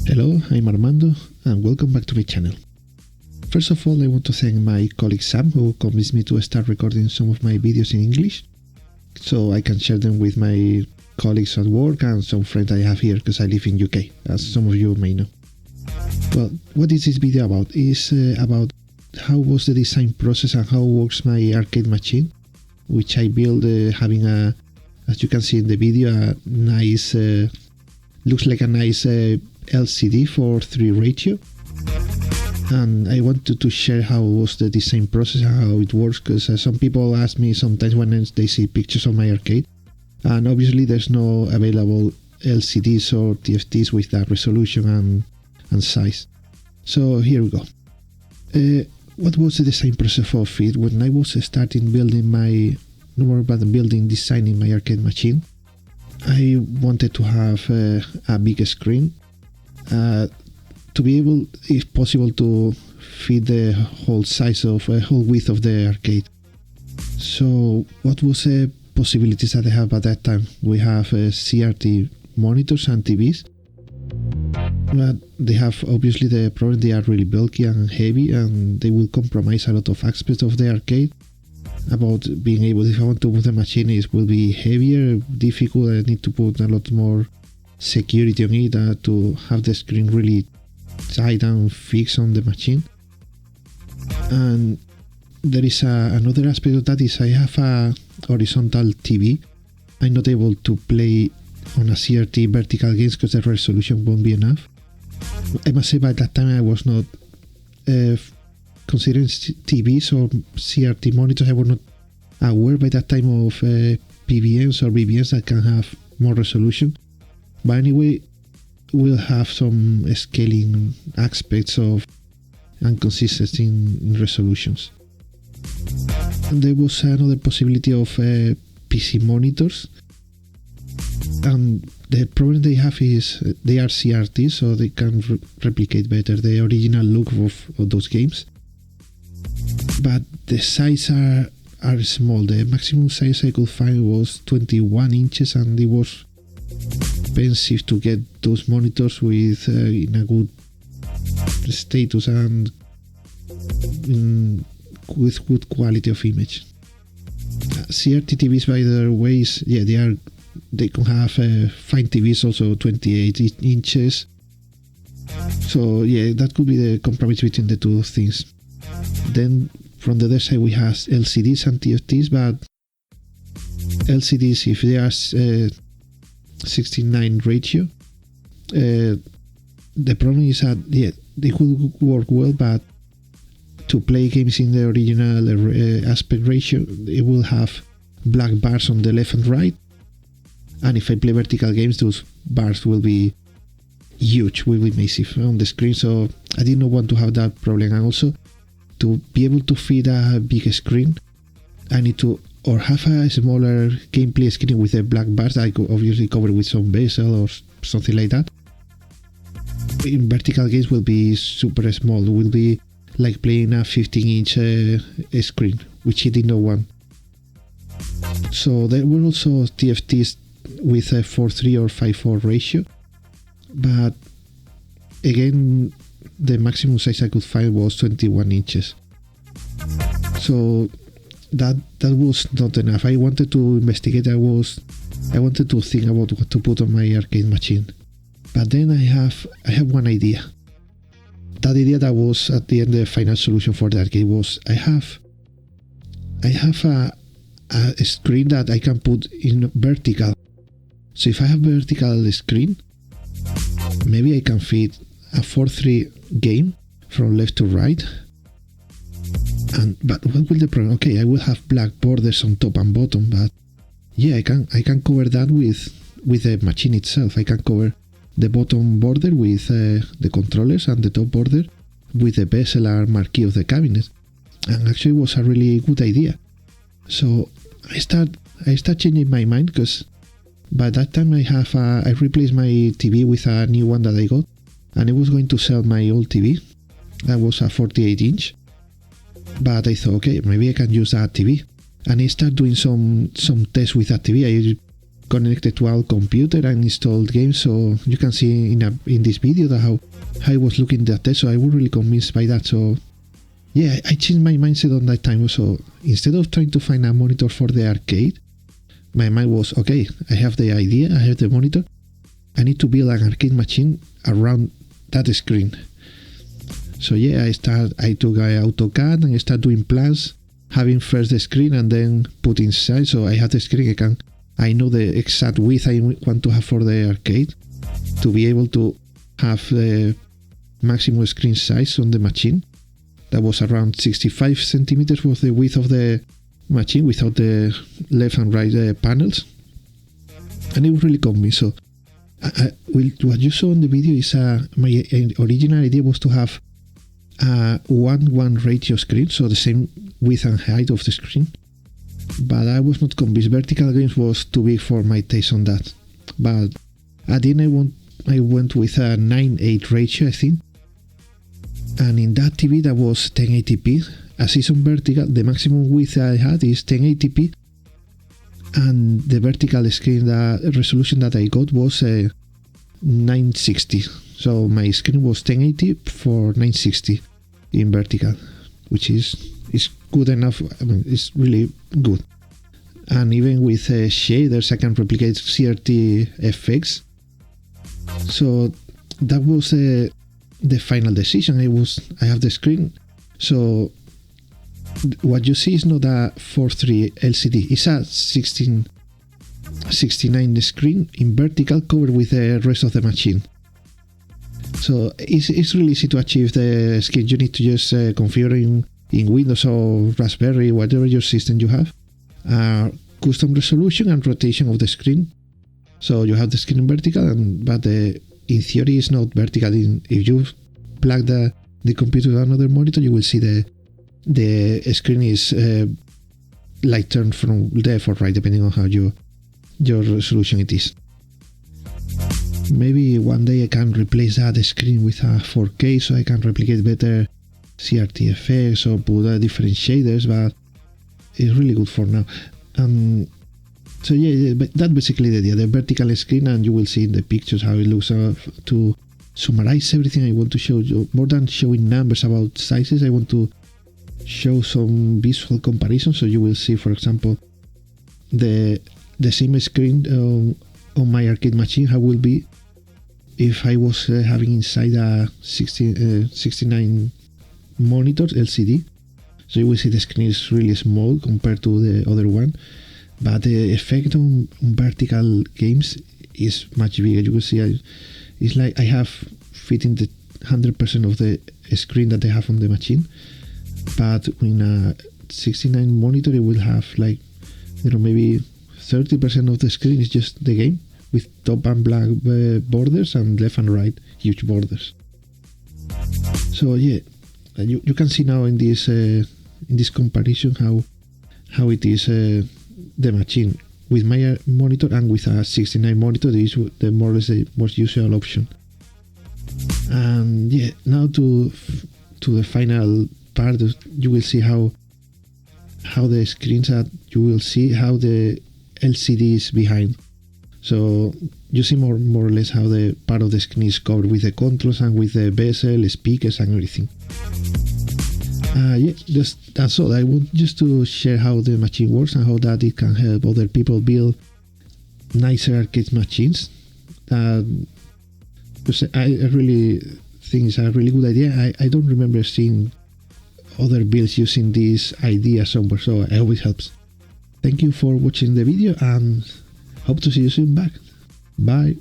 Hello, I'm Armando and welcome back to my channel. First of all, I want to thank my colleague Sam who convinced me to start recording some of my videos in English so I can share them with my colleagues at work and some friends I have here because I live in UK, as some of you may know. Well, what is this video about? It's about how was the design process and how works my arcade machine, which I built having a, as you can see in the video, a nice, looks like a nice LCD 4:3 ratio. And I wanted to share how was the design process and how it works, because some people ask me sometimes when they see pictures of my arcade, and obviously there's no available LCDs or TFTs with that resolution and size. So here we go. What was the design process of it? When I was starting building designing my arcade machine, I wanted to have a big screen to be able, if possible, to fit the whole width of the arcade. So what was the possibilities that I have at that time? We have CRT monitors and TVs, but they have obviously the problem they are really bulky and heavy, and they will compromise a lot of aspects of the arcade. About being able, if I want to move the machine, it will be heavier, difficult. I need to put a lot more security on it to have the screen really tight and fixed on the machine. And there is another aspect of that is I have a horizontal TV. I'm not able to play on a CRT vertical games because the resolution won't be enough. I must say by that time I was not considering TVs or CRT monitors. I was not aware by that time of PVMs or BVMs that can have more resolution. But anyway, we'll have some scaling aspects of inconsistency in resolutions. And there was another possibility of PC monitors. And the problem they have is they are CRT, so they can replicate better the original look of those games. But the size are small. The maximum size I could find was 21 inches, and it was expensive to get those monitors with in a good status and with good quality of image. CRT TVs, by their ways, they can have fine TVs also 28 inches. So yeah, that could be the compromise between the two things. Then from the other side we have LCDs and TFTs, but LCDs, if they are 16:9 ratio, the problem is that they could work well, but to play games in the original aspect ratio, it will have black bars on the left and right, and if I play vertical games, those bars will be huge, will be massive on the screen. So I did not want to have that problem. And also, to be able to fit a big screen, I need to or have a smaller gameplay screen with a black bars that I could obviously cover with some bezel or something like that. In vertical games will be super small. It will be like playing a 15-inch screen, which he did not want. So there were also TFTs with a 4:3 or 5:4 ratio, but again, the maximum size I could find was 21 inches. So that was not enough. I wanted to investigate. I wanted to think about what to put on my arcade machine. But then I have one idea. That idea that was at the end the final solution for the arcade was I have a screen that I can put in vertical. So if I have vertical screen, maybe I can fit a 4:3 game from left to right. But what will the problem? Okay, I will have black borders on top and bottom, but yeah, I can cover that with the machine itself. I can cover the bottom border with the controllers and the top border with the bezel or marquee of the cabinet. And actually it was a really good idea. So I start changing my mind, because by that time I replaced my TV with a new one that I got, and I was going to sell my old TV. That was a 48-inch. But I thought, okay, maybe I can use that TV. And I started doing some tests with that TV. connected to our computer and installed games. So you can see in this video that how I was looking at that. So I was really convinced by that. So yeah, I changed my mindset on that time. So instead of trying to find a monitor for the arcade, my mind was, okay, I have the idea, I have the monitor, I need to build an arcade machine around that screen. So yeah, I took AutoCAD and I started doing plans, having first the screen and then put inside. So I have the screen, I know the exact width I want to have for the arcade to be able to have the maximum screen size on the machine. That was around 65 centimeters was the width of the machine without the left and right panels, and it was really caught me. So what you saw in the video is my original idea was to have a 1:1 ratio screen, so the same width and height of the screen, but I was not convinced. Vertical games was too big for my taste on that, but at the end I went with a 9:8 ratio, I think. And in that TV that was 1080p. As is on vertical, the maximum width I had is 1080p, and the vertical screen, the resolution that I got was 960. So my screen was 1080 for 960 in vertical, which is good enough. I mean, it's really good. And even with shaders, I can replicate CRT effects. So that was the final decision. I have the screen. So what you see is not a 4:3 LCD. It's a 16:9 screen in vertical covered with the rest of the machine. So it's really easy to achieve the screen. You need to just configure in Windows or Raspberry, whatever your system you have, custom resolution and rotation of the screen. So you have the screen in vertical, but in theory it's not vertical. If you plug the computer to another monitor, you will see the screen is like turned from left or right, depending on how your resolution it is. Maybe one day I can replace that screen with a 4K, so I can replicate better CRT effects or put different shaders, but it's really good for now. So yeah, but that's basically the idea, the vertical screen, and you will see in the pictures how it looks. To summarize everything, I want to show you, more than showing numbers about sizes, I want to show some visual comparison. So you will see, for example, the same screen on my arcade machine, how it will be if I was having inside a 69 monitor LCD. So you will see the screen is really small compared to the other one, but the effect on vertical games is much bigger. You will see it's like I have fitting the 100% of the screen that I have on the machine, but in a 69 monitor it will have like, maybe 30% of the screen is just the game, with top and black borders and left and right huge borders. So yeah, you can see now in this comparison how it is the machine with my monitor and with a 69 monitor. This is the more or less the most usual option. And yeah, now to the final part, you will see how the screens are. You will see how the LCD is behind. So you see more or less how the part of the screen is covered with the controls and with the bezel, speakers and everything. Yeah, that's all. I want just to share how the machine works and how that it can help other people build nicer arcade machines. Because I really think it's a really good idea. I don't remember seeing other builds using this idea somewhere, so it always helps. Thank you for watching the video and hope to see you soon back. Bye.